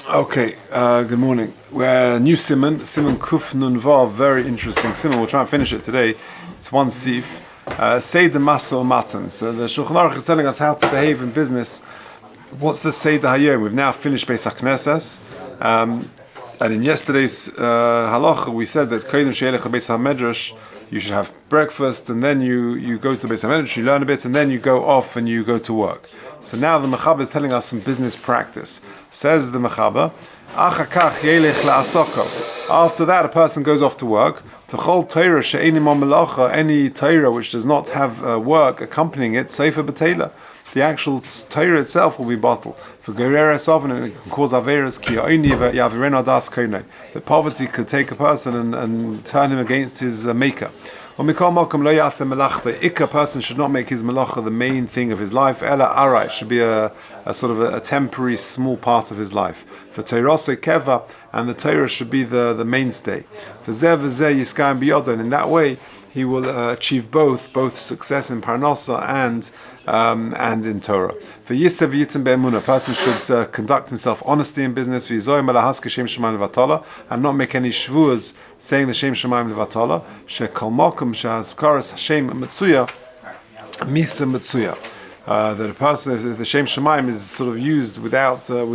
Okay, good morning. We're new Simon Kuf Nun Vav, very interesting Simon. We'll try and finish it today. It's one sif. Seder Masa or Matan. So the Shulchan Aruch is telling us how to behave in business. What's the Seder Hayom? We've now finished Beis HaKnesses. And in yesterday's halacha, we said that Kodim She'elech Beis HaMedrash, you should have breakfast, and then you go to the Beis HaMedrash, you learn a bit, and then you go off and you go to work. So now the Mechaber is telling us some business practice. Says the Mechaber, Achakach Yelech La'asoko. After that, a person goes off to work. T'chol Torah she'eini mo melacha, any Torah which does not have work accompanying it, Sefer B'Teila. The actual Torah itself will be bottled. For Gereres often it can cause Averas ki yavirena das koine. That poverty could take a person and turn him against his maker. When we call Malcolm lo yaseh melachta, ikka person should not make his melacha the main thing of his life. Ela arai should be a sort of a temporary small part of his life. For Torah keva, and the Torah should be the mainstay. For zeh v'zeh yiskayim biyoda, and in that way he will achieve both success in Parnasa and in Torah. For Yisav Yitzim Be'emunah, a person should conduct himself honestly in business, and not make any shvuas saying the Shem Shemaim Levatala, Shekol Mokum Shehazkaras Hashem Metzuya, Misa Metzuya. That a person, if the Shem Shemaim is sort of used with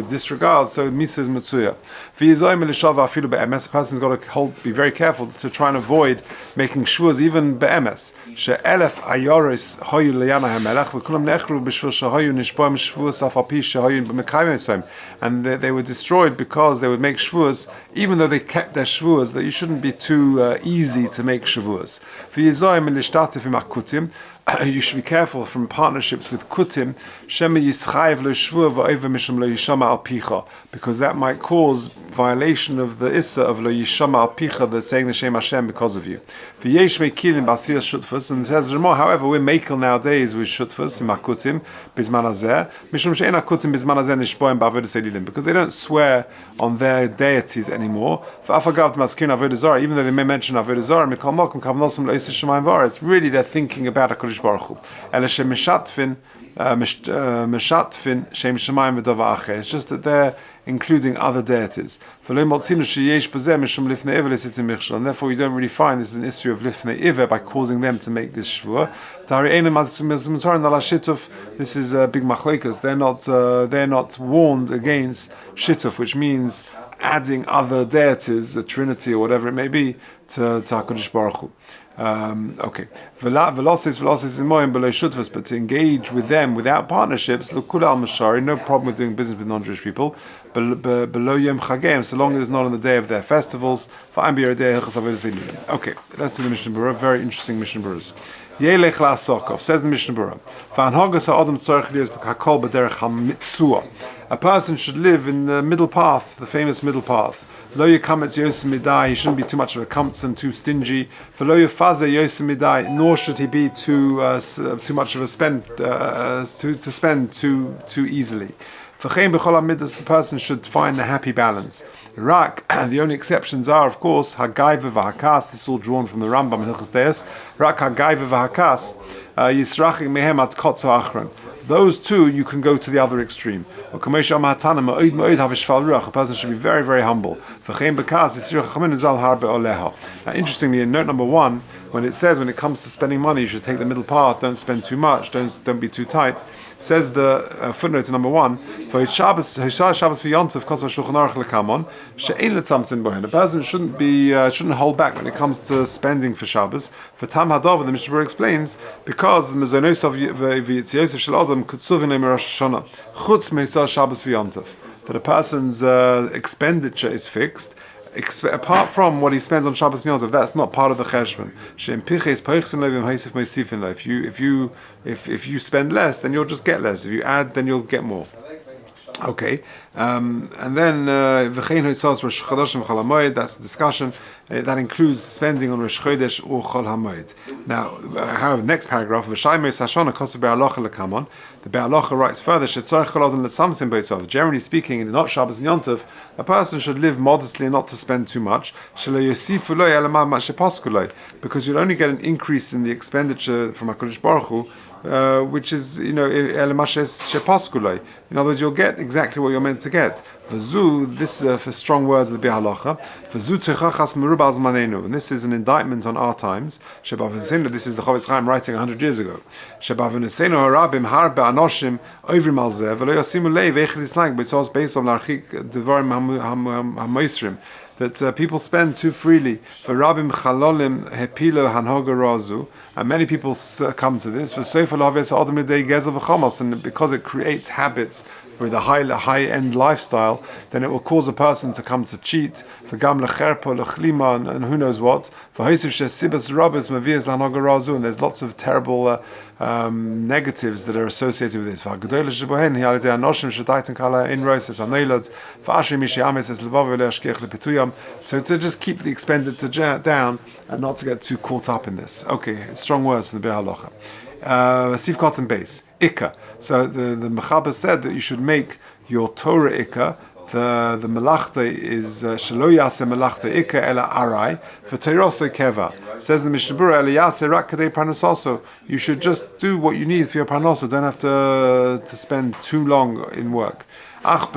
disregard, so Misa is Metzuya. A person's got to be very careful to try and avoid making shvuas even be'emes. She'elef ayoris hoyu leyana hamelech v'kulam nechru b'shvil shehoyu nishboim shvuas afapi shehoyu b'mekayim, and they were destroyed because they would make shvuas even though they kept their shvuas, that you shouldn't be too easy to make shvuas. V'yizoyim l'shtatif imakutim. You should be careful from partnerships with kutim, because that might cause violation of the issa of lo yishama al picha, that's saying the Shem Hashem because of you. And it says more, however, we're makel nowadays with shutfus in makutim bizman hazeh, mishum she'en hakutim bizman hazeh nishboim ba'avodas elilim, because they don't swear on their deities anymore. Even though they may mention avodah zarah, mikol mokum kavnosum lo yisrael shemayim v'aretz, it's really they're thinking about HaKadosh Baruch Hu. It's just that they're including other deities. And therefore you don't really find this is an issue of lifnei iver by causing them to make this shvur. This is big machlekas. They're not warned against shituf, which means adding other deities, a trinity or whatever it may be, to HaKadosh Baruch Hu. Okay. Velocities in moyim below shutfas, but to engage with them without partnerships, no problem with doing business with non-Jewish people. Below yom chagim, so long as it's not on the day of their festivals. Okay, let's do the Mishnah Berurah. Very interesting Mishnah Berurahs. Yelech la'asokov, says the Mishnah Berurah. A person should live in the middle path, the famous middle path. Lo yekametz yosem midai, he shouldn't be too much of a kametz and too stingy. For lo yafaze yosem midai, nor should he be too much of a spend to spend too easily. For chein b'chol hamidas, the person should find the happy balance. Rak, the only exceptions are, of course, hagaiva v'hakas. This is all drawn from the Rambam in Hilchos Deis. Rak hagaiva v'hakas, yisrachik mehem at kotzo achron. Those two, you can go to the other extreme. A person should be very, very humble. Now, interestingly, in note number 1, when it says when it comes to spending money, you should take the middle path. Don't spend too much. Don't be too tight. It says the footnote number 1. For Shabbos v'yontav kosov shulchan aruch lekamon she'ein letzamtzin bohen. A person shouldn't hold back when it comes to spending for Shabbos. For Tam Hadov, the Mishnah Berurah explains, because the mezonosov v'yitziyosef shel adam kutzuvin le'Rosh Hashanah chutz meisah Shabbos v'yontav, that a person's expenditure is fixed. Apart from what he spends on Shabbos and Yom Tov, that's not part of the cheshbon. If you spend less, then you'll just get less. If you add, then you'll get more. Okay, and then that's the discussion. That includes spending on Rosh Chodesh or Chol HaMoed. Now, however, next paragraph, the Be'alacha writes further, generally speaking, not Shabbos and Yom Tov, a person should live modestly and not to spend too much, because you'll only get an increase in the expenditure from HaKadosh Baruch Hu which is, in other words, you'll get exactly what you're meant to get. V'zu, this is for strong words of the Bihalacha. V'zu teichachas merubal zmanenu, and this is an indictment on our times. This is the Chavetz Chaim writing 100 years ago. Shebavunesenu harabim harbe anoshim ovrim al zeh v'lo yasimu lei v'echid islang, but it's also based on l'archik devarim hamoisrim, that people spend too freely. For Rabim Chalolim Hepilo Hanhoga Razu, and many people come to this. For Sefer Laves Adam Lidei Gezel v'Chamos, and because it creates habits with a high-end lifestyle, then it will cause a person to come to cheat. For Gam Lecherpo Lechlima and who knows what. For Hosef Shesibas Rabis Mavias Hanhoga Razu, and there's lots of terrible negatives that are associated with this. So to just keep the expenditure down and not to get too caught up in this. Okay, strong words from the Bir Halacha. Sif cotton base, Ikka. So the Mechaber said that you should make your Torah Ikka. The melachta is shelo yase melachta ikka ela arai for teiroso keva. Says the Mishnah Berurah ela yase rak kadei parnasoso. You should just do what you need for your parnaso. Don't have to spend too long in work. But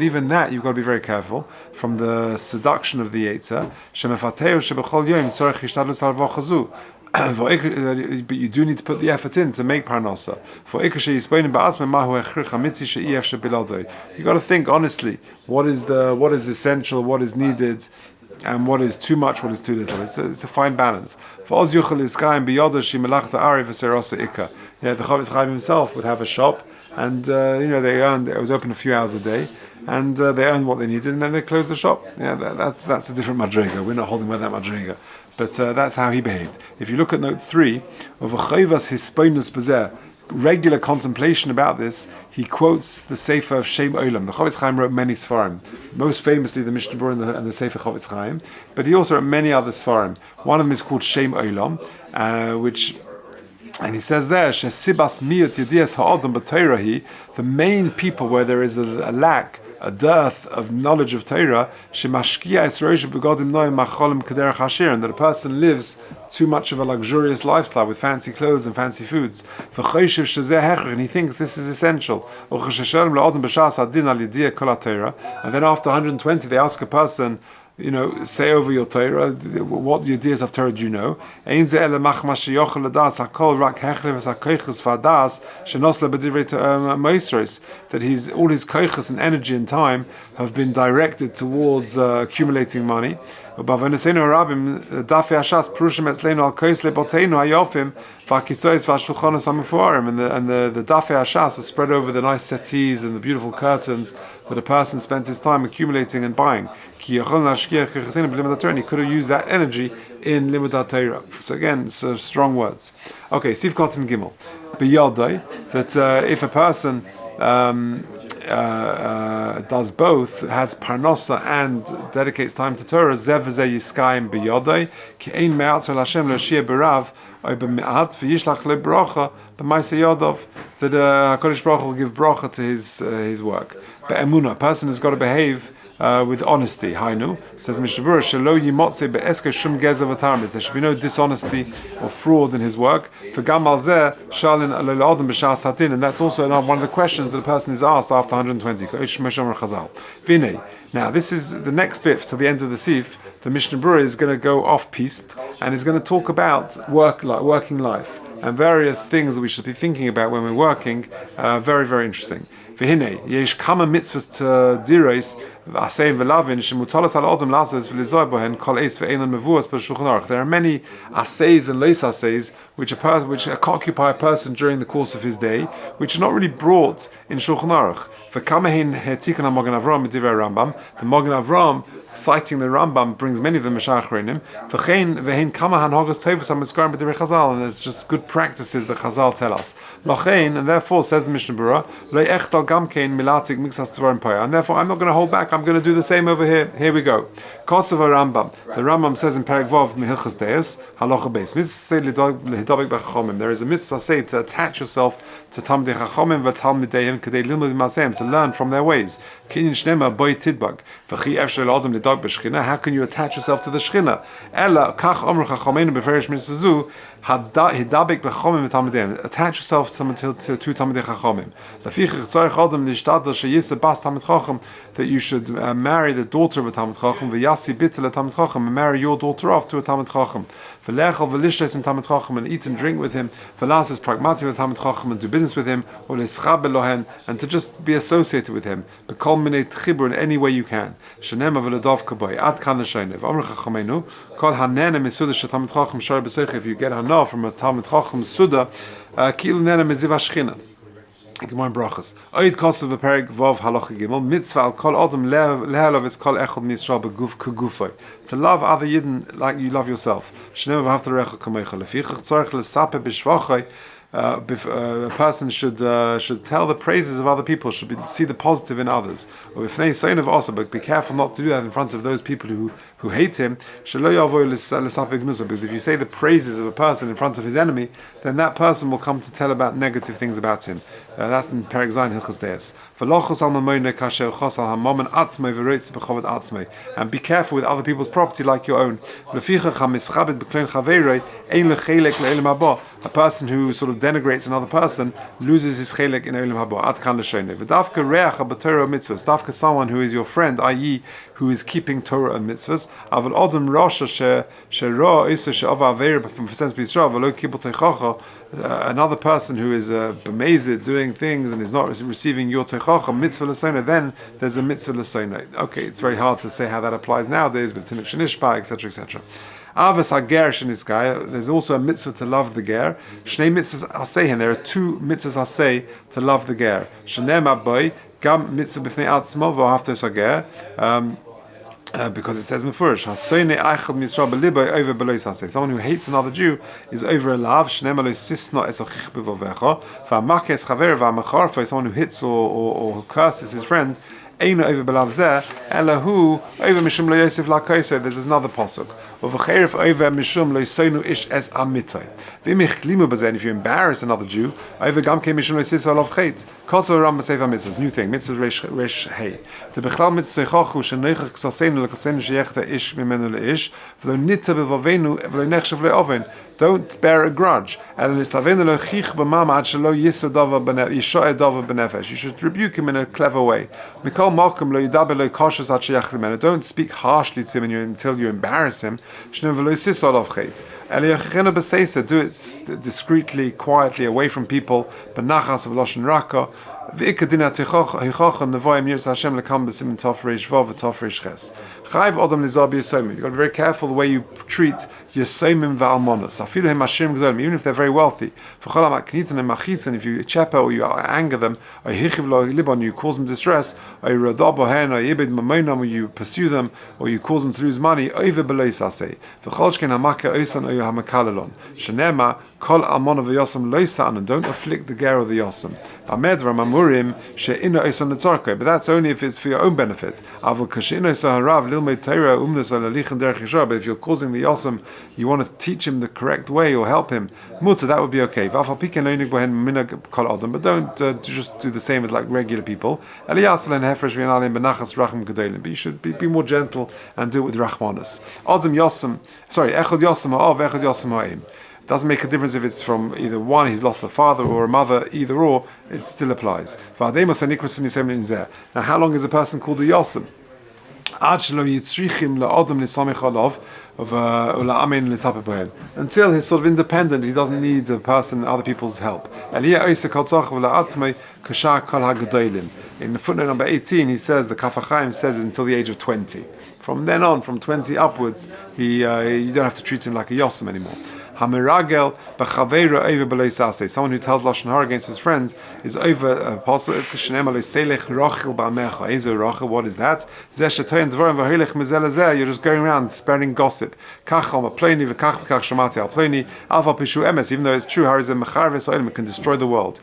even that you've got to be very careful from the seduction of the yetzer. But you do need to put the effort in to make parnasa. You got to think honestly. What is essential? What is needed? And what is too much? What is too little? It's a fine balance. The Chavetz Chaim himself would have a shop, and it was open a few hours a day, and they earned what they needed, and then they closed the shop. Yeah, that's a different madrega. We're not holding by that madrega. But that's how he behaved. If you look at note 3 of Chayvas Hisponus Bezer, regular contemplation about this, he quotes the Sefer of Shem Olam. The Chavetz Chaim wrote many Sfarim, most famously the Mishnah Berurah and the Sefer Chavetz Chaim, but he also wrote many other Sfarim. One of them is called Shem Olam, and he says there, Shesibas miyot yedias ha'adam b'Torah, the main people where there is a lack, a dearth of knowledge of Torah, shemashkia es rosh begodim noim macholim kederach hashir, and that a person lives too much of a luxurious lifestyle with fancy clothes and fancy foods. And he thinks this is essential. And then after 120, they ask a person, say over your Torah, what ideas of Torah do you know? That all his koiches and energy and time have been directed towards accumulating money. And the Dafei Hashas are spread over the nice settees and the beautiful curtains that a person spent his time accumulating and buying. He could have used that energy in Limud Torah. So again, strong words. Okay, Sif Kotin Gimel. B'yodai, that if a person does both, has parnosa and dedicates time to Torah, zev v'zeh yiskayim b'yodai, ki ein me'atzer l'Hashem l'shia b'rav, oy b'me'at, v'yishlach le'bracha, b'maiseh yodov, that HaKadosh Baruch Hu will give bracha to his work. Be'emunah, a person has got to behave with honesty. Hainu, says Mishnah Berurah, shelo yimotze be'eske shum gezer v'tarmis. There should be no dishonesty or fraud in his work. For gamal zeh shalin alel adam b'shas hatin, and that's also one of the questions that a person is asked after 120. Vinay. Now this is the next bit to the end of the sif. The Mishnah Berurah is going to go off-piste and is going to talk about working life and various things that we should be thinking about when we're working. Very, very interesting. V'hinei, yesh kama mitzvahs to diros, asein v'lavin, shemutalas al odom lasas v'lizoy bohen kol eis v'einan mevuas b'shulchan aruch. There are many assays and leis assays which occupy a person during the course of his day, which are not really brought in Shulchan Aruch. V'kamahin hetikon ha-Mogen Avram b'divrei Rambam. The Mogen Avram, citing the Rambam, brings many of them Meshachreinim. V'chein kama hanhagos tovus ha-mizkarim b'divrei Chazal, and there's just good practices that Chazal tell us. Lochein, and therefore, says the Mishnah Berurah, lo echtal gamkein milatik mixas tvarim paya, and therefore I'm not going to hold back, I'm going to do the same over here. Here we go. Kotsav Rambam. The Rambam says in Perek Vav Mehilchas Deis, halacha beis. Mitzvah lehidabek b'chachomim. There is a mitzvah say to attach yourself to Talmidei Chachomim v'Talmideim kedei lilmud maseim, to learn from their ways. Kinyin shnema boy tidbag. V'chi efshel l'adam lidabek b'shchina. How can you attach yourself to the Shchina? Ela kach omru Chachomeinu b'ferish mitzvah zu. Hidabik b'chomim v'talmidim. Attach yourself to two talmidei chachomim. Lefichach tzarich adam lishtadel sheyisa bas talmid chacham, that you should marry the daughter of a talmid chacham, v'yasi bitel a talmid chacham, and marry your daughter off to a talmid chacham. V'lechal v'lishtes in talmid chacham, and eat and drink with him. V'las is pragmatic with talmid chacham, and do business with him. Or l'schab belohen, and to just be associated with him. B'kol minei tchibur in any way you can. Shenema v'ledav kaboy ad kan l'shaynev. Amr chachamenu kol hanena misuda shetalmid chacham shar b'seich. If you get hana from a talmid chacham suda, kil nena meziv hashchina. Gemara brachas. Oid kosav v'perek vav halacha gimel mitzvah al kol adam lehalov is kol echad miyisrael beguf kegufay. To love other Yidden like you love yourself. Shnei v'havta recha kamecha lefichach tzarich lesape b'shvachay. A person should tell the praises of other people, should see the positive in others. Or if they say also, but be careful not to do that in front of those people who hate him. Because if you say the praises of a person in front of his enemy, then that person will come to tell about negative things about him. That's in Perek Zayin Hilchos Deis. And be careful with other people's property like your own. A person who sort of denigrates another person loses his chelek in Olam Haba. Ad kan l'shoneh. V'davka reach b'Torah mitzvahs. Dafka someone who is your friend, i.e., who is keeping Torah and mitzvahs. Aval odem rasha she'ra isa she'ava aveir b'fesens b'Yisrael v'lo kibul teichacha. Another person who is b'mezid doing things and is not receiving your teichacha mitzvah l'soneh, then there's a mitzvah l'soneh. Okay, it's very hard to say how that applies nowadays, but tinuk shenishpa, etc., etc. Avas hager sheniskaya. There's also a mitzvah to love the ger. Shnei mitzvahs asehen. There are two mitzvahs aseh to love the ger. Shenem aboy gam mitzvah b'fnei atzmo v'ohavtos hager. Because it says mefurish, hasoyne eichad misra b'liboy over below saseh. Someone who hates another Jew is over a love. Shneim alo sisno esochich b'vovecha. V'amakes chaver v'amacharfo. Someone who hits or curses his friend. Eino over belav zeh, elahu over mishum lo yosef lakoso. There's another pasuk. Uvacherif over mishum lo yisonu ish es amitay. V'imich limu bazen. If you embarrass another Jew, over gamke mishum lo yisisa olav chet. Koso ram b'seif mitzvahs. New thing. Mitzvahs resh hey. To bechlal mitzvah chachu shenoichach ksasenu lekosenu sheyechta ish mimenu leish. V'lo nitza b'vavenu v'lo nechshav lo oven. Don't bear a grudge. You should rebuke him in a clever way. Don't speak harshly to him until you embarrass him. Do it discreetly, quietly, away from people. You've got to be very careful the way you treat Yesomim va'almonos. Even if they're very wealthy. If you cheper or you anger them, or you cause them distress, or you pursue them, or you cause them to lose money, Kol almona v'yosam lo yisa'an, don't afflict the ger of the yosam. B'medra mamurim she'ino isan netzarkei, but that's only if it's for your own benefit. Avol kashino saharav lilmei Torah umnes olalichin derech yishar. But if you're causing the yosam, you want to teach him the correct way or help him. Muta, that would be okay. V'afal piken oinig bohen minag kol adam, but don't just do the same as like regular people. Eliyasel and hefresh v'yanalim benachas rachim gedolim. But you should be more gentle and do it with rachmanis. Adam yosam, echad yosam ha'av, echad yosam ha'im. Doesn't make a difference if it's from either one, he's lost a father, or a mother, either or, it still applies. Now, how long is a person called a Yosem? Until he's sort of independent, he doesn't need a person, other people's help. In the footnote number 18, he says, the Chaim says until the age of 20. From then on, from 20 upwards, you don't have to treat him like a Yosem anymore. Hamiragel b'chaveira over below saseh. Someone who tells lashon hara against his friend is over a pasuk. What is that? You're just going around spreading gossip. Even though it's true, it can destroy the world.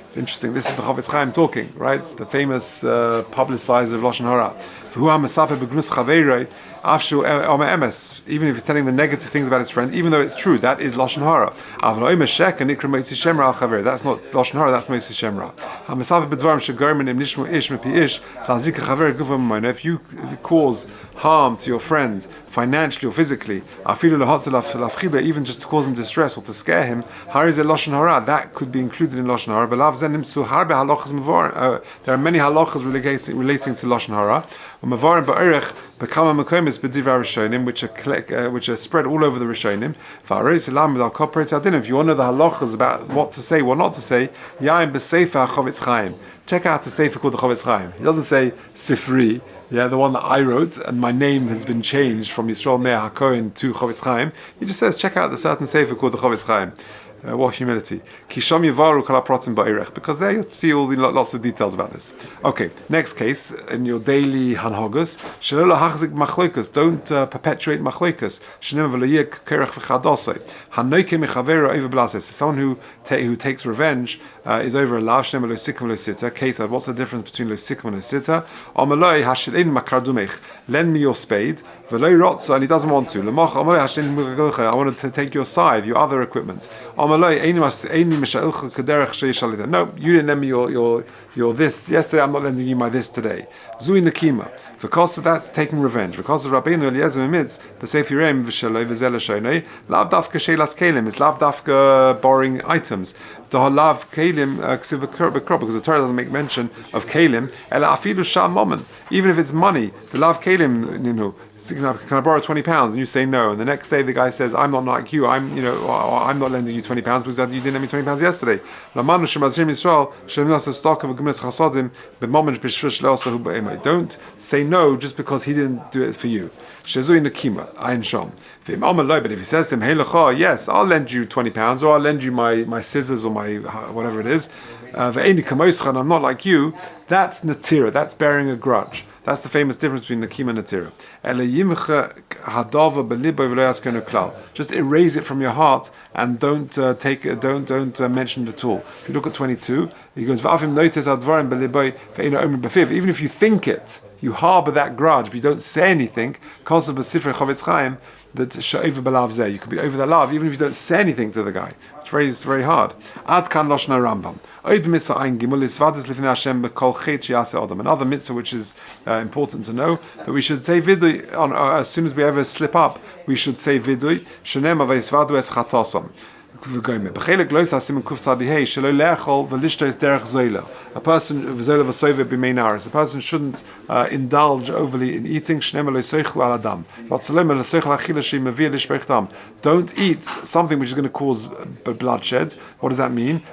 It's interesting. This is the Chaim talking, right? The famous publicizer of lashon hara. Even if he's telling the negative things about his friend, even though it's true, that is lashon hara. That's not lashon hara. That's moshe shemra. If you cause harm to your friend financially or physically, even just to cause him distress or to scare him, that could be included in lashon hara. There are many halachas relating to lashon hara. Which are spread all over the Rishonim. If you want to know the halachas about what to say, what not to say, check out the sefer called the Chavetz Chaim. He doesn't say Sifri, the one that I wrote, and my name has been changed from Yisrael Meir HaKohen to Chavetz Chaim. He just says, check out the certain sefer called the Chavetz Chaim. What humility. Because there you'll see all the lots of details about this. Okay, next case, in your daily hanhogos, don't perpetuate machlokas. Someone who takes revenge is over a lav. What's the difference between lo sikum and lo sita? Lend me your spade, and he doesn't want to. I wanted to take your scythe, your other equipment. No, you didn't lend me your this yesterday, I'm not lending you my this today. Zui Nakima. Because of that's taking revenge. Because of Rabbi Eliezer Mimitz, B'Seifirem v'Shaloi v'Zel Shonei, Lav Dafka Shelas Kelim is Lav Dafka borrowing items. The Lav Kelim Ksiv B'Krop, because the Torah doesn't make mention of Kelim. Ela Afilu Sham Moment. Even if it's money, the Lav Kelim, can I borrow £20? And you say no, and the next day the guy says, I'm not like you. I'm not lending you £20 because you didn't lend me £20 yesterday. Don't say no just because he didn't do it for you. But if he says to him, hey, yes, I'll lend you £20, or I'll lend you my scissors or my whatever it is, and I'm not like you, that's natira, that's bearing a grudge. That's the famous difference between Nakima and Natira. Just erase it from your heart and don't mention it at all. If you look at 22, he goes, even if you think it, you harbor that grudge, but you don't say anything, because of a Sifrei Chavetz Chaim, that she'over belav zeh. You could be over the love, even if you don't say anything to the guy. It's very hard. Ad kan loshna Rambam. Another mitzvah which is important to know, that we should say vidui as soon as we ever slip up. We should say vidui. Shenem avayisvadu es chatosom. A person a person shouldn't indulge overly in eating. Don't eat something which is going to cause bloodshed. What does that mean?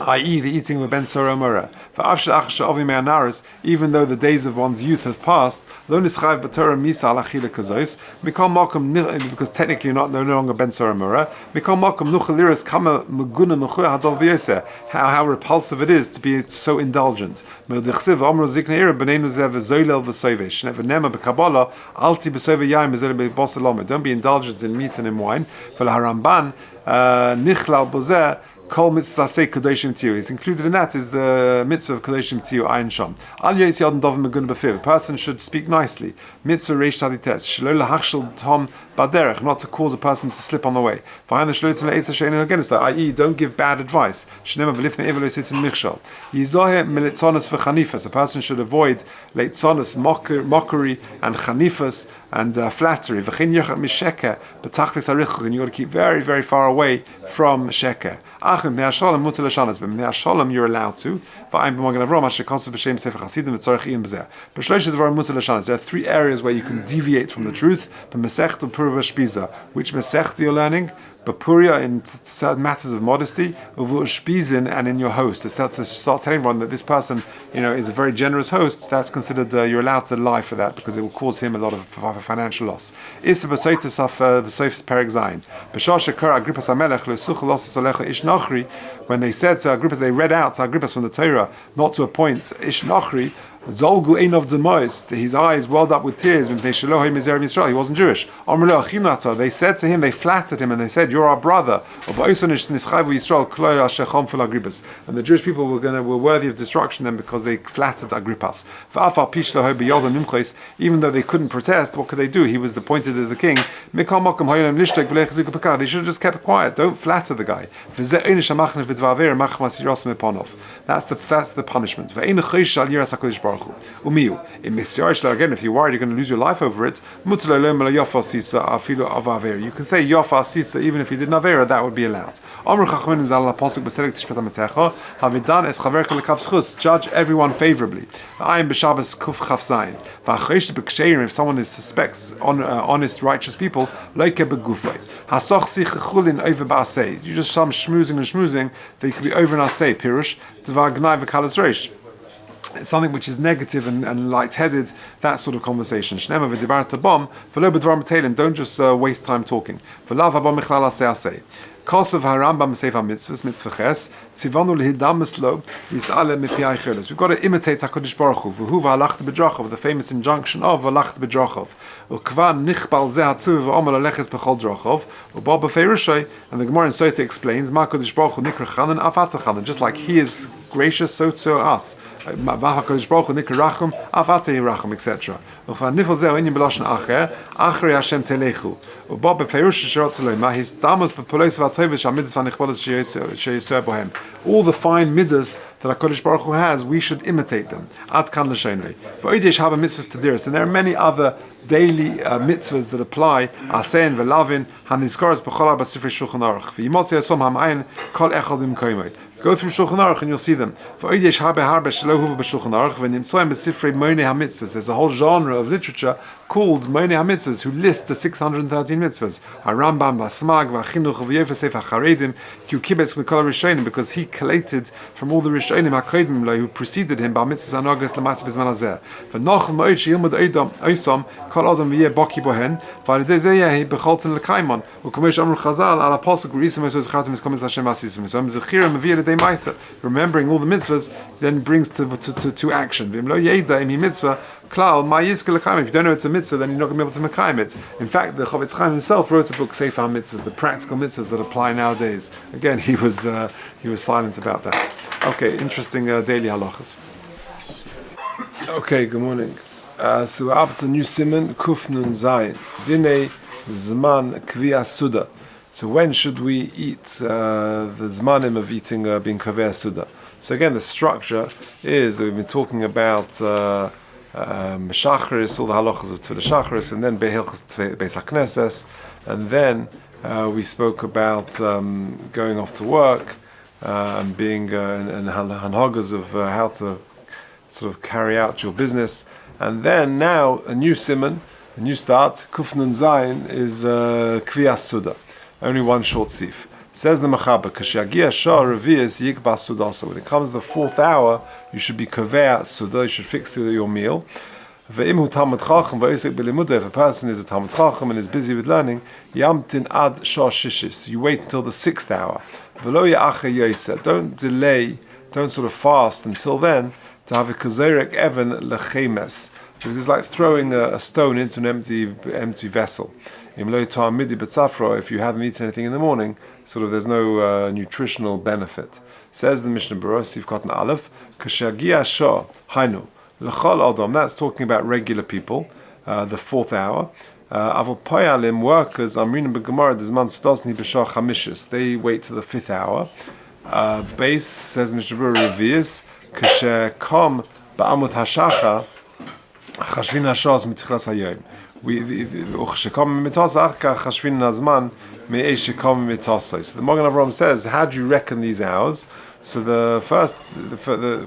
I.e., the eating of a ben Sora Mora. Even though the days of one's youth have passed, because technically you're no longer ben Sora Mora, how repulsive it is to be so indulgent. Don't be indulgent in meat and in wine. Kol mitzvah say Kodeshim Tiyu. It's included in that is the mitzvah of Kodeshim Tiyu Ayin Sham. Al Yetz Yadon Dovim Megun B'Fiv. A person should speak nicely. Mitzvah Reish Tadites. Shelo lahachshel tom baderech, not to cause a person to slip on the way. V'hayin the shelo tzim le'esa she'enu against that. I.e., don't give bad advice. Shnema v'lifnei evelo sitzim michshel. Yizohe militzonos v'chanifas. A person should avoid leitzonos, mockery and chanifas and flattery. V'chin yirchat misheke b'tachlis harichuch. And you got to keep very, very far away from sheker. Achim b'nei hasholem mutar l'shanas. B'nei hasholem you're allowed to. V'ayim b'magen Avram asher kosev b'shem sefer chasidim v'tzorech iyim b'zeh. B'shloishet dvarim mutar l'shanas. There are three areas where you can deviate from the truth. B'mesechta purva shpiza. Which mesechta you're learning? Bapuria in certain matters of modesty, uvushpizin, and in your host. It starts to start telling everyone that this person, is a very generous host. That's considered you're allowed to lie for that because it will cause him a lot of financial loss. Issa b'soitis of b'soifis perek zayin. B'shasha kar Agrippas hamelech le'such losas olecha ish nachri. When they said to Agrippas, they read out to Agrippas from the Torah not to appoint ish nachri. Zolgu ein of demois, his eyes welled up with tears. He wasn't Jewish. They said to him, they flattered him, and they said, "You're our brother." And the Jewish people were worthy of destruction then because they flattered Agrippas. Even though they couldn't protest, what could they do? He was appointed as the king. They should have just kept quiet. Don't flatter the guy. That's the punishment. Again, if you're worried you're going to lose your life over it, you can say Yofa Sisa even if you did Avera, that would be allowed. Judge everyone favorably. If someone suspects honest, righteous people, you just some schmoozing, they could be over an asay, pirush, it's something which is negative and light-headed, that sort of conversation. Don't just waste time talking. Kosev Harambam Sefer Mitzvahs, Mitzvah Ches, Tzivanu Lehidamus Lo, Yis'ale Mipiyai Cheles. We've got to imitate HaKadosh Baruch Hu, V'hu v'halacht b'drachov, the famous injunction of v'halacht b'drachov. U'kva nichbal zeh hatzuv v'omer aleches b'chol drachov, u'ba b'feirushai, and the Gemara in Sota explains, Ma HaKadosh Baruch Hu nikra chanan, af atza chanan, just like He is gracious, so to us. HaKadosh Baruch Hu nikra rachum, af atza yirachum, etc. U'fa nifel zeh o'inyin b'loshen acher, achrei Hashem telechu. U'ba b'feirush shirot zolema, his damas b'polos v'atovish ha-midas v'anichvolos she'yisur bohem. All the fine midas that HaKadosh Baruch Hu has, we should imitate them. Ad kan l'shonoi. V'oidish haba mitzvahs tadiris, and there are many other daily mitzvahs that apply. Asein v'lavin, hanizkoros b'chol arba sifrei Shulchan Aruch. V'yimotzi asom ha'mayin kol echad imkoimoi. Go through Shulchan Aruch and you'll see them. There's a whole genre of literature called Monei HaMitzvahs who list the 613 mitzvahs. Harambam, Vasmag, Vachinuch, V'yef Sefer HaCharedim, Kiukibetz Mikol Rishonim, because he collated from all the Rishonim HaKodim who preceded him by mitzvahs Anogas L'Maseh B'Zman Hazeh. V'noch Moed Sheyilmud Oisom Kol Adam V'yeh Boki Bohen V'alidei Zeh Yehi B'cholten L'Kaimon V'komesh Amru Chazal Al HaPosuk V'Risim Oisos Zechartim Eskomez Hashem V'Asisim V'Zom Zechirim V'yeh L'Dei Maisa. Remembering all the mitzvahs then brings to action. V'im lo Yeida Imi Mitzvah Klal Ma Yizke L'Kaim. If you don't know it's a mitzvah, then you're not going to be able to mekayim it. In fact, the Chavetz Chaim himself wrote a book, Sefer HaMitzvahs, the practical mitzvahs that apply nowadays. Again, he was silent about that. Okay, interesting daily halachas. Okay, good morning. So we're up to new siman, Kuf Nun Zayin, Dinei Zman Kviyas Suda. So when should we eat the zmanim of eating being Kviyas Suda? So again, the structure is that we've been talking about Shacharis, all the halachas of Tefillah Shacharis, and then Behilchas Beis HaKnesses, and then we spoke about going off to work and being and hanhagas of how to sort of carry out your business, and then now a new siman, a new start, Kuf Nun Zayin is Kviyas Suda, only one short sif. Says the Mechaber, Kashiagia Shah Revias Yikba Suda. Also, when it comes to the fourth hour, you should be Kaveh Suda, you should fix your meal. Ve'imhu Talmud Chacham, Ve'isek B'limudah, if a person is a Talmud Chacham and is busy with learning, Yamtin Ad Shah Shishis, you wait until the sixth hour. Ve'lo Ya'acha Yoseh, don't delay, don't sort of fast until then, to have a Kazerek Evan Lechemes, because it's like throwing a stone into an empty vessel. If you haven't eaten anything in the morning, sort of there's no nutritional benefit. Says the Mishnah Berurah, you've got an Aleph, Kashagia Shah, Hainu, L'chol Adam, that's talking about regular people, the fourth hour. Avol Poyalim, workers, Amrin B'Gemara, Dizman Sudosni B'Shah Chamishis, they wait till the fifth hour. Base, says Mishnah Berurah, Revius, Kasher Kom Ba'amut HaShacha, Chashvin HaShaz Mitzichlas HaYom. So the Magen Avraham says, how do you reckon these hours? So the first,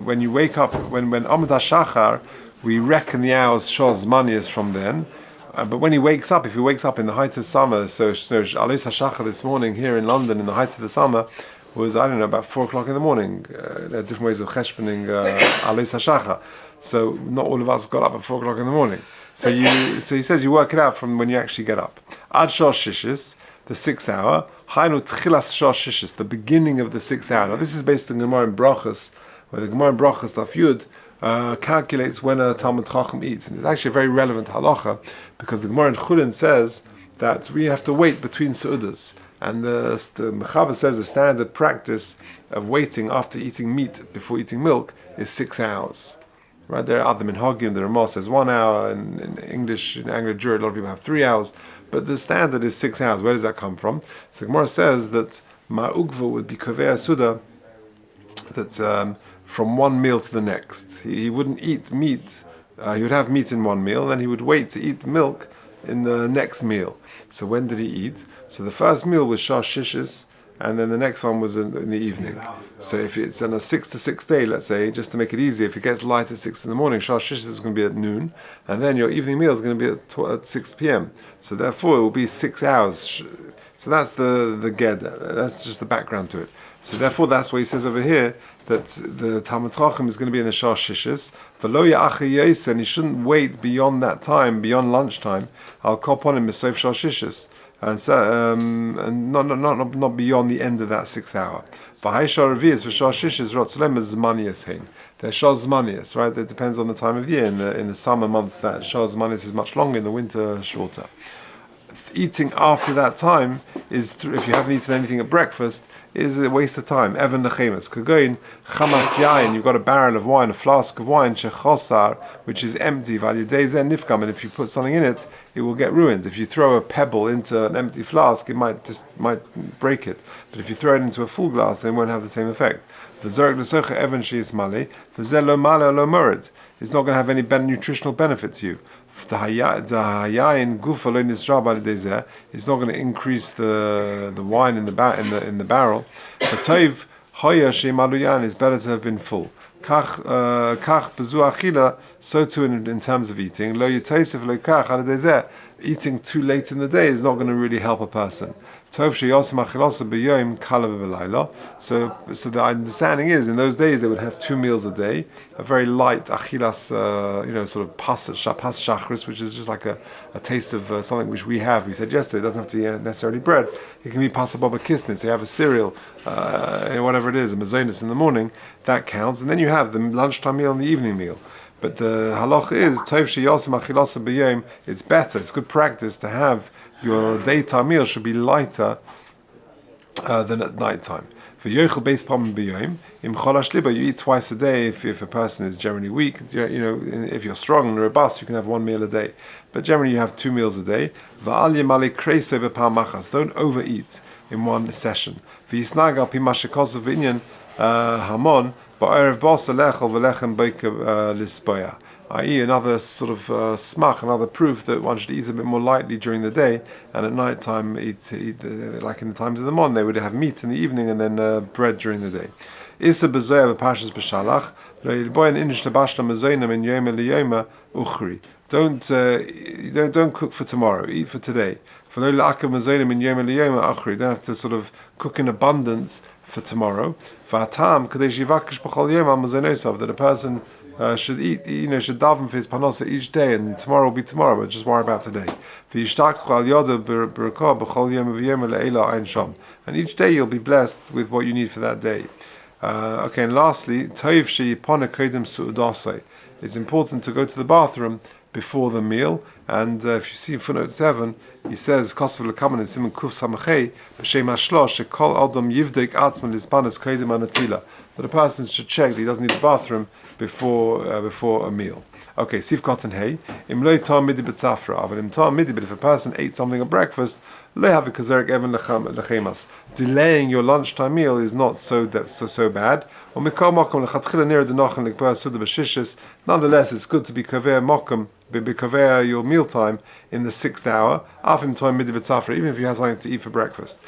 when you wake up, when Amud HaShachar, we reckon the hours Shaz Mani is from then. But when he wakes up, if he wakes up in the height of summer, so Alois HaShachar this morning here in London in the height of the summer was, I don't know, about 4 o'clock in the morning. There are different ways of cheshboning Alois HaShachar. So not all of us got up at 4 o'clock in the morning. So he says you work it out from when you actually get up. Ad Shah Shishis, the 6th hour. Hainu Tchilas Shah Shishis, the beginning of the 6th hour. Now this is based on Gemara in Brachos, where the Gemara in Brachos Daf Yud calculates when a Talmud Chacham eats. And it's actually a very relevant halacha, because the Gemara in Chulin says that we have to wait between su'udas. And the Mechaber says the standard practice of waiting after eating meat before eating milk is 6 hours. Right, there are other minhagim. The Ramah says 1 hour, and in English, in Anglo-Jura, a lot of people have 3 hours, but the standard is 6 hours. Where does that come from? So Gemara says that Ma'ugva would be kovea suda, that from one meal to the next. He wouldn't eat meat, he would have meat in one meal, and then he would wait to eat milk in the next meal. So when did he eat? So the first meal was Shah Shishis, and then the next one was in the evening. So if it's on a 6 to 6 day, let's say, just to make it easy, if it gets light at 6 in the morning, Shah Shishis is going to be at noon, and then your evening meal is going to be at 6 p.m. So therefore it will be 6 hours. So that's the ged. That's just the background to it. So therefore that's why he says over here that the Talmud Chacham is going to be in the Shah Shishis. V'lo ya'acha yoseh, and he shouldn't wait beyond that time, beyond lunchtime. Al kol ponim b'sof Shah Shishis, and so and not beyond the end of that 6th hour. V'hai Shah Revi'is v'Shah Shishis rotzolem zmanias hein. They're Shah Zmanias, right? It depends on the time of year. In the summer months, that Shah Zmanias is much longer. In the winter, shorter. Eating after that time is, if you haven't eaten anything at breakfast, is a waste of time. Evan nechemas kagoin chamas yain. You've got a barrel of wine, a flask of wine, shechosar, which is empty. Valideizen nifkam, and if you put something in it, it will get ruined. If you throw a pebble into an empty flask, it might break it. But if you throw it into a full glass, then it won't have the same effect. V'zorg l'socha evan sheis male, v'zel lo male lo murid. It's not going to have any nutritional benefit to you. It's not going to increase the wine in the barrel. But toiv hoya shemaluyan is better to have been full. Kach bezu achila, so too in terms of eating. Lo yitosef lo kach al dezeh. Eating too late in the day is not going to really help a person. So the understanding is, in those days they would have 2 meals a day, a very light achilas, sort of pas shachris, which is just like a taste of something which we have. We said yesterday, it doesn't have to be necessarily bread. It can be pasababa kisnis. So you have a cereal, whatever it is, a mazonis in the morning, that counts, and then you have the lunchtime meal and the evening meal. But the halacha is, tov sheyosim achilasa b'yom, it's better, it's good practice to have your daytime meal should be lighter than at night time. For yochel beis pam b'yom, im cholash liba, you eat twice a day. If a person is generally weak, if you're strong and robust, you can have 1 meal a day. But generally you have 2 meals a day. Va'al yemale kreiso b'pam machas, don't overeat in one session. V'yisnag al pi mashikosav v'inyan hamon, ba'erev basa lechel v'lechem boike lispoya. I.e. another sort of smach, another proof that one should eat a bit more lightly during the day, and at night time eat like in the times of the morning, they would have meat in the evening and then bread during the day. Isa bezoya v'pashas b'shalach lo yilboyin inish tabashla mezoyna min yoma liyoma uchri. Don't cook for tomorrow, eat for today. For lo la'akav mezoyna min yoma liyoma uchri. Don't have to sort of cook in abundance for tomorrow. V'atam kadesh yivakish b'chol yom al mezonosov, that a person should eat, should daven for his panosa each day, and tomorrow will be tomorrow, but just worry about today. And each day you'll be blessed with what you need for that day. Okay, and lastly, it's important to go to the bathroom before the meal, and if you see in footnote 7, he says, that a person should check that he doesn't need the bathroom before a meal. Okay, Sif Cotton Hay. But if a person ate something at breakfast, delaying your lunchtime meal is not so bad. Nonetheless, it's good to be kaver your mealtime in the 6th hour, even if you have something to eat for breakfast.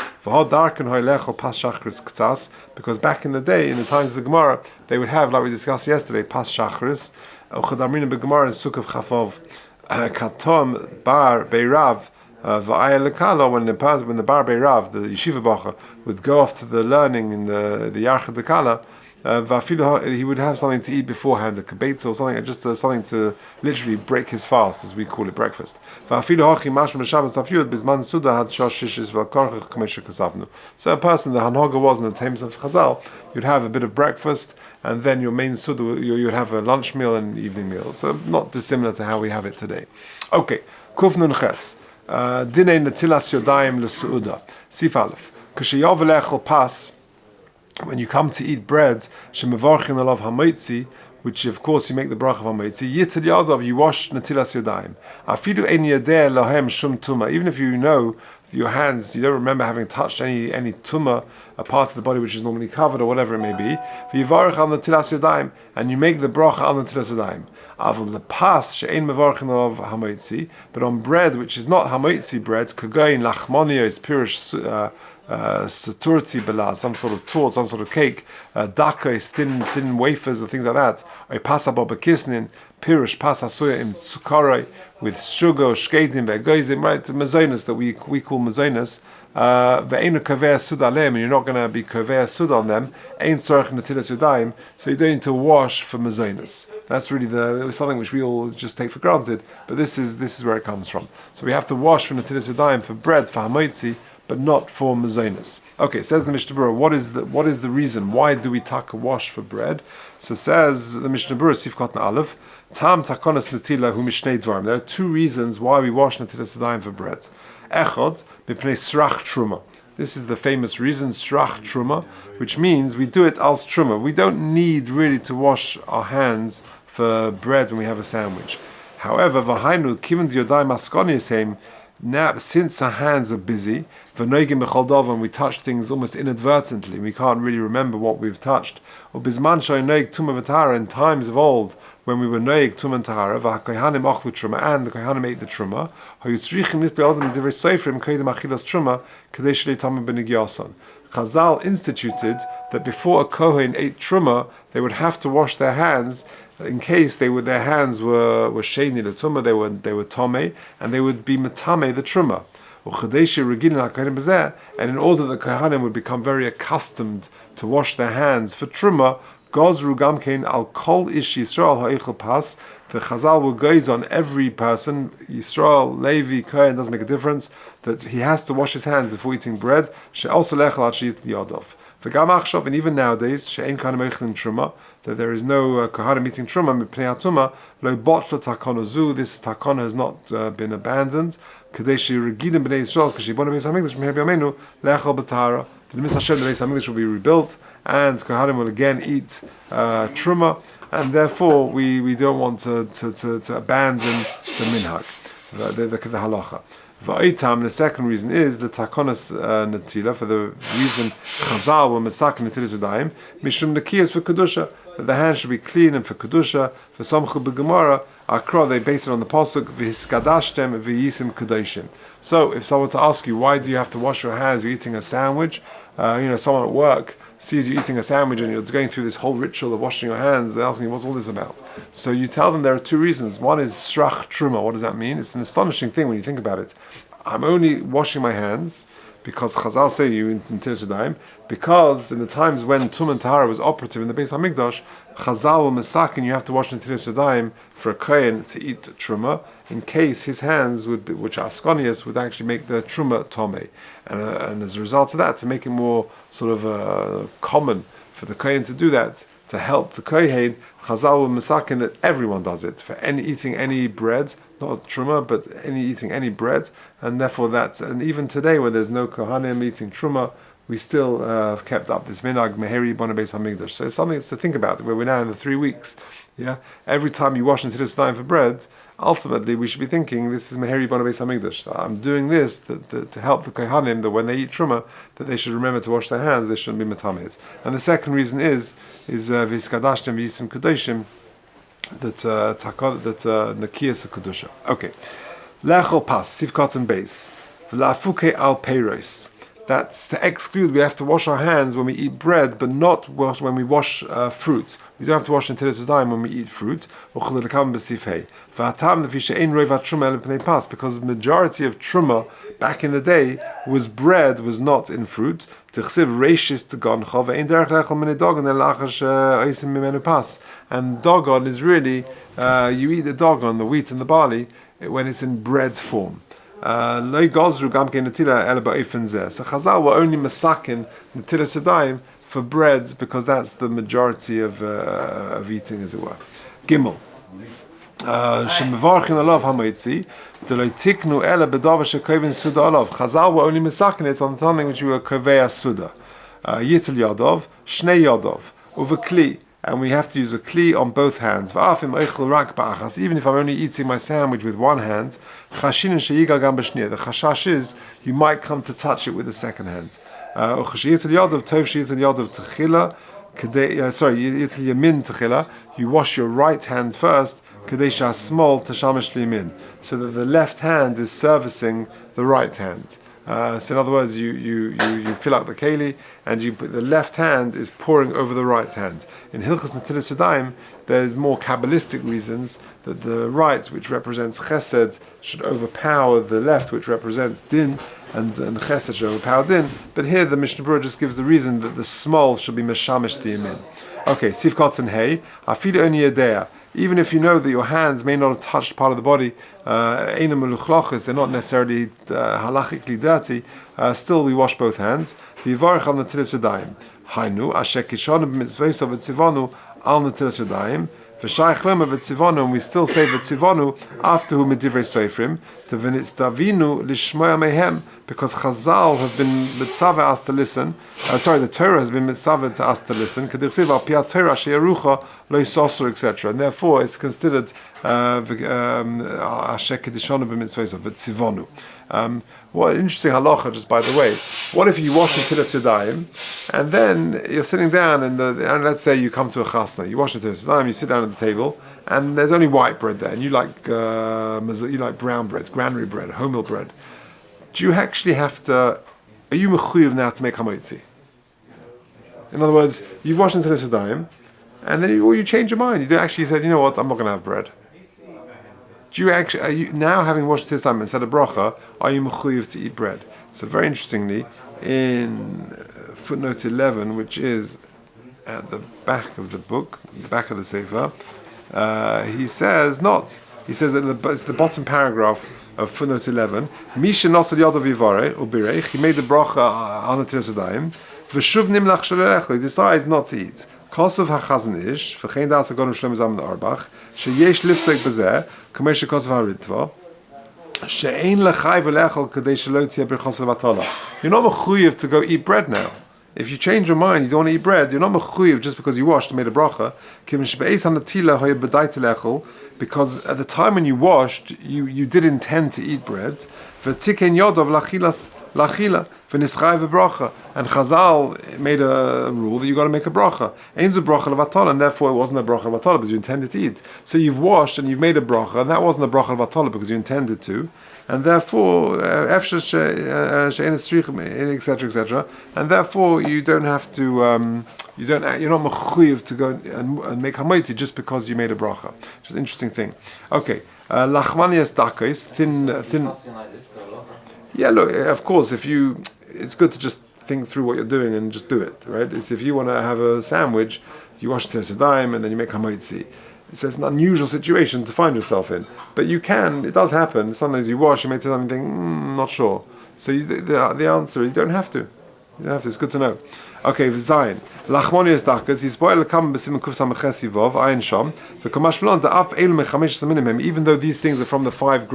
Because back in the day, in the times of the Gemara, they would have, like we discussed yesterday, pas shachris, Gemara in Suk of Chafov, Katom bar beirav, when the bar beirav, the yeshiva bacha, would go off to the learning in the Yarcha Dekala, He would have something to eat beforehand, a kibetz or something, just something to literally break his fast, as we call it, breakfast. So a person, the hanhaga was in the times of Chazal, you'd have a bit of breakfast, and then your main suda, you'd have a lunch meal and evening meal. So not dissimilar to how we have it today. Okay, Kuf Nun Ches. Dinei netilas yodayim lesuuda. Sif Aleph. Ksheyav lechel pas. When you come to eat bread, shemevarchin alav hamoitzi, which of course you make the bracha of hamoitzi, yitzid yadav, you wash netilas yodayim. Afidu ein yadeh lohem shum tuma. Even if you know your hands, you don't remember having touched any tuma, a part of the body which is normally covered or whatever it may be. V'yivarch al netilas yodayim, and you make the bracha al netilas yodayim. Avol the pas she'ein mevarchin alav hamoitzi, but on bread which is not hamoitzi bread, kagoin lachmonios pirush saturti bela, some sort of torte, some sort of cake, dakos, thin wafers or things like that. Or pasa babakisnin, pirush pasa soya in sukaroi, with sugar, shkedim, vegoizim, right? Mazonas that we call mazonas. Ve'enu kaveh sud alem, and you're not going to be kaveh sud on them. Ein tzorich netilas yodayim, so you don't need to wash for mazonas. That's really something which we all just take for granted, but this is where it comes from. So we have to wash for netilas yodayim for bread, for hamoitzi, but not for mazonas. Okay, says the Mishnah Berurah, what is the reason? Why do we take a wash for bread? So says the Mishnah Berurah, Sif Katan Aleph, Tam takonas netila hu mishnei dvarim. There are two reasons why we wash netilas yodayim for bread. Echad, mipnei srach truma. This is the famous reason, srach truma, which means we do it als truma. We don't need really to wash our hands for bread when we have a sandwich. However, v'hainu kiven yodayim askoni same. Now, since our hands are busy, and we touch things almost inadvertently, we can't really remember what we've touched. In times of old, when we were noig tum and tahara, and the kohanim ate the truma, Chazal instituted that before a kohen ate truma, they would have to wash their hands in case their hands were sheni l'tumah, they were tomei, and they would be matame the truma. And in order that the kohanim would become very accustomed to wash their hands for truma, gozru gamkein al kol ish Yisrael ha'eichel pas. The Chazal will gaze on every person, Yisrael, Levi, Kohen, doesn't make a difference, that he has to wash his hands before eating bread. She'also lechel ad she'it yodov. And even nowadays, she'ein kohanim meichlin truma, that there is no kohanim eating truma mipnei hatuma, lo botla takona zu. This takona has not been abandoned. Kadei she'regidim b'nei Yisrael k'shibonu beis hamikdash meher b'yameinu lechel b'tahara. The Mitzvah Hashem, the Beis Hamikdash will be rebuilt, and kohanim will again eat truma, and therefore we don't want to abandon the minhag, the halacha. V'oitam, the second reason is the takonas netila, for the reason Chazal were mesak netilas yodayim, mishum nekiyas for kedusha, that the hands should be clean and for kedusha. For samchu b'gemara, Akra, they base it on the pasuk v'hiskadashtem v'yisim kedoshim. So if someone to ask you, why do you have to wash your hands? You're eating a sandwich. Someone at work sees you eating a sandwich and you're going through this whole ritual of washing your hands. They're asking you, what's all this about? So you tell them there are two reasons. One is shrach truma. What does that mean? It's an astonishing thing when you think about it. I'm only washing my hands because Chazal say you in Netilas Yadayim, because in the times when Tum and Tahara was operative in the Beis HaMikdash, Chazal were mesakin, you have to wash Netilas Yadayim for a kohen to eat truma, in case his hands would be, which are skonius, would actually make the truma tomei, and as a result of that, to make it more sort of common for the kohen to do that, to help the kohen, Chazal were mesakin that everyone does it for eating any bread. Not truma, but eating any bread, and therefore and even today, when there's no kohanim eating truma, we still have kept up this minhag meheri bona beis hamikdash. So it's something to think about. Where we're now in the 3 weeks, every time you wash Netilas Yadayim for bread, ultimately we should be thinking this is meheri bona beis hamikdash. I'm doing this to help the kohanim that when they eat truma, that they should remember to wash their hands. They shouldn't be metamed. And the second reason is v'hiskadashtem v'yisim kedoshim. That Nakiyas Kedusha. Okay. Lechol pas, Sivkot and base. V'lafuke al peiros. that's to exclude. We have to wash our hands when we eat bread, but not when we wash fruit. We don't have to wash until it's time when we eat fruit. Because the majority of truma back in the day was bread, was not in fruit. And dogon is really, you eat the dogon, the wheat and the barley, when it's in bread form. So Chazal were only masakin netilas yadayim for bread because that's the majority of eating, as it were. Gimel. Shemevarchin alav hamoitzi deloi tiknu ela bedavar shekovin suda alav. Chazal were only masakin it on something which we were kovei suda. Yitel yadov, shnei yadov, uvekli. And we have to use a kli on both hands. Even if I'm only eating my sandwich with one hand, the chashash is you might come to touch it with the second hand. You wash your right hand first, so that the left hand is servicing the right hand. So in other words, you fill out the keli, and the left hand is pouring over the right hand. In Hilchas Netilas Yadayim, there's more Kabbalistic reasons that the right, which represents Chesed, should overpower the left, which represents Din, and Chesed should overpower Din. But here the Mishnah Berurah just gives the reason that the small should be Meshamish the Yamin. Okay, Sif Kotzen Hey, Afilu Oni Yedea. Even if you know that your hands may not have touched part of the body, they're not necessarily halachically dirty, still we wash both hands. V'yivarech al netilas yadayim. Hainu, asher kishonu b'mitzvosov v'tzivonu al netilas yadayim. V'shayich loma v'tzivonu, and we still say v'tzivonu after hu medivrei sofrim, to v'nitztavinu lishmoya mehem, because Chazal have been mitzvah us to listen. The Torah has been mitzvah to us to listen. K'dirsiv al piyat Torah she'yarucha lo yisosur, etc. And therefore, it's considered asher kedishonu b'mitzvosov v'tzivonu. What an interesting halacha, just by the way. What if you wash netilas yadayim, and then you're sitting down, and let's say you come to a chasna, you wash netilas yadayim, you sit down at the table, and there's only white bread there, and you like brown bread, granary bread, wholemeal bread. Do you actually have to? Are you mechuyev now to make hamotzi? In other words, you've washed netilas yadayim, and then you change your mind. You don't actually say, you know what, I'm not going to have bread. Do you actually, are you now, having washed netilas yadayim and said a bracha, are you mechuyev to eat bread? So very interestingly, in footnote 11, which is at the back of the book, the back of the sefer, he says not. He says that it's the bottom paragraph of footnote 11. Misha nosel yadav yivare ubirech. He made the bracha on netilas yadayim. V'shuv nimlach shalelech. He decides not to eat. Kosav hachazon ish. V'chein das agonim shlomo zalman Orach. Sheyesh liftzek bezeh. Kamesh kosav haritva. She'ein lechai v'lechol kadei shelo tziyah birchos levatala. You're not mechuyev to go eat bread now. If you change your mind, you don't want to eat bread, you're not mechuyev just because you washed and made a bracha. Because at the time when you washed, you did intend to eat bread. And Chazal made a rule that you got to make a bracha. And therefore it wasn't a bracha levatala because you intended to eat. So you've washed and you've made a bracha, and that wasn't a bracha levatala because you intended to. And therefore, etc., etc. And therefore, you don't have to. You're not mechuyev to go and make hamotzi just because you made a bracha. Which is an interesting thing. Okay, lachmanias dakos, thin. Yeah, look. Of course, it's good to just think through what you're doing and just do it. Right? It's if you want to have a sandwich, you wash netilas yadayim and then you make hamotzi. So it's an unusual situation to find yourself in, but it does happen. Sometimes you wash, you may say something, think, not sure. So the answer, you don't have to. You don't have to. It's good to know. Okay, Zayin. Lachmonius dakas. He's spoiled come b'simen kuf samachesi vov ayin sham. The kamash blon the af elu mechamesh saminim. Even though these things are from the 5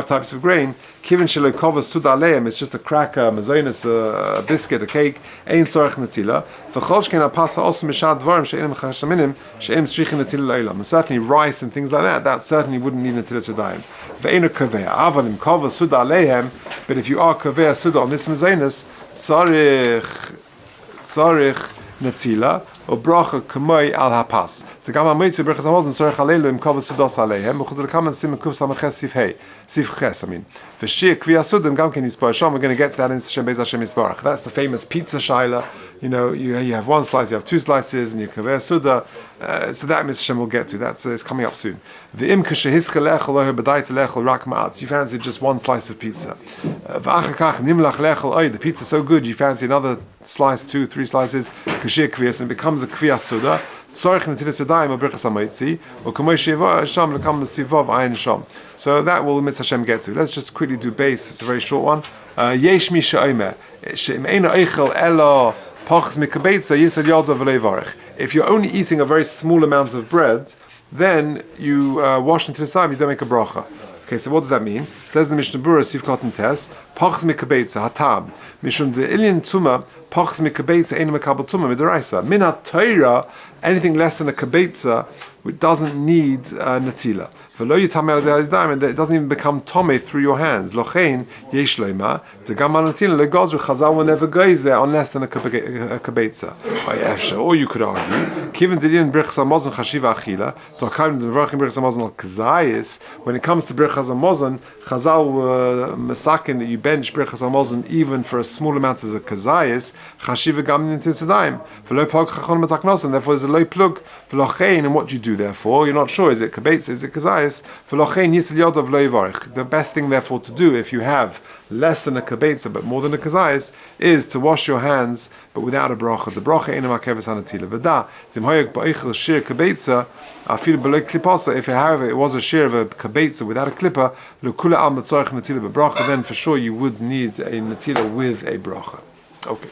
types of grain, kivin shelo kovas suda aleim. It's just a cracker, mazonis, a biscuit, a cake. Ein tzorach netila. V'chol shkein apasa also mishad dvarim she'enim mechamesh saminim she'enim strichim netila leilam. And certainly rice and things like that certainly wouldn't need netilas yadayim. Ve'enu kaveh avalim kovas suda aleihem. But if you are kaveh suda on this mazonis, tzarich natila, or bracha kamoi al hapas. To gam amitzu berachas hamazon sorech alelu im kavos sudos aleihem. Uchud lekaman siman kuf samaches sif hey, sif ches. I mean, v'shir kvi asudim gam ken yispar sham. We're going to get to that in Hashem Beis Hashem Yisbarach. That's the famous pizza shaila. You know, you have one slice, you have two slices, and you kaveh suda. So that Mr. Hashem will get to. That's it's coming up soon. V'im kashehiska lechol loher b'dayt lechol rak ma'at. You fancy just one slice of pizza. V'achakach nimlach lechol oy. The pizza's so good, you fancy another slice, 2, 3 slices. Kashir kviyas, and it becomes a kviyas suda. Tzorich netilas yadayim or brichas hamoitzi. Or kamoy sheva sham lekam l'sivov ayin sham. So that will Mr. Hashem get to. Let's just quickly do base. It's a very short one. Yesh mi she'omer she'im eino eichel elo pachs mikabetza yisad yodza v'lei varich. If you're only eating a very small amount of bread, then you wash into the time, you don't make a bracha. Okay, so what does that mean? Says the Mishnah Berurah, Sif Cotton Test, Pachs mikabetza hatam mishum de ilin tuma pachs mikabetza ein mekabel tuma midaraisa. Min ha-Torah, anything less than a kabetza, it doesn't need natila. And it doesn't even become tome through your hands. Lochein yesh leima the gamal natila legazru Chazal will never go there on less than a kabetza. Or you could argue, given the din brichas hamazon chashiva achila, to account the brachim brichas hamazon al kazayis. When it comes to brichas hamazon, Chazal masakin that you bench brichas hamazon even for a small amount as a kazayis. Chashiva gamin intisadayim. V'lo plug chachon mataknosan. Therefore, there's a low plug. V'lochein, and what do you do therefore? You're not sure. Is it kabetza? Is it kazayis? The best thing, therefore, to do if you have less than a kabetza but more than a kazayis is to wash your hands, but without a bracha. The bracha ain't a makeves hanatila. V'da timhoyek ba'ich shir kabetza afil below klipasa. If however it was a shir of a kabetza without a klippa, lekula al matzorich natila b'bracha, then for sure you would need a natila with a bracha. Okay.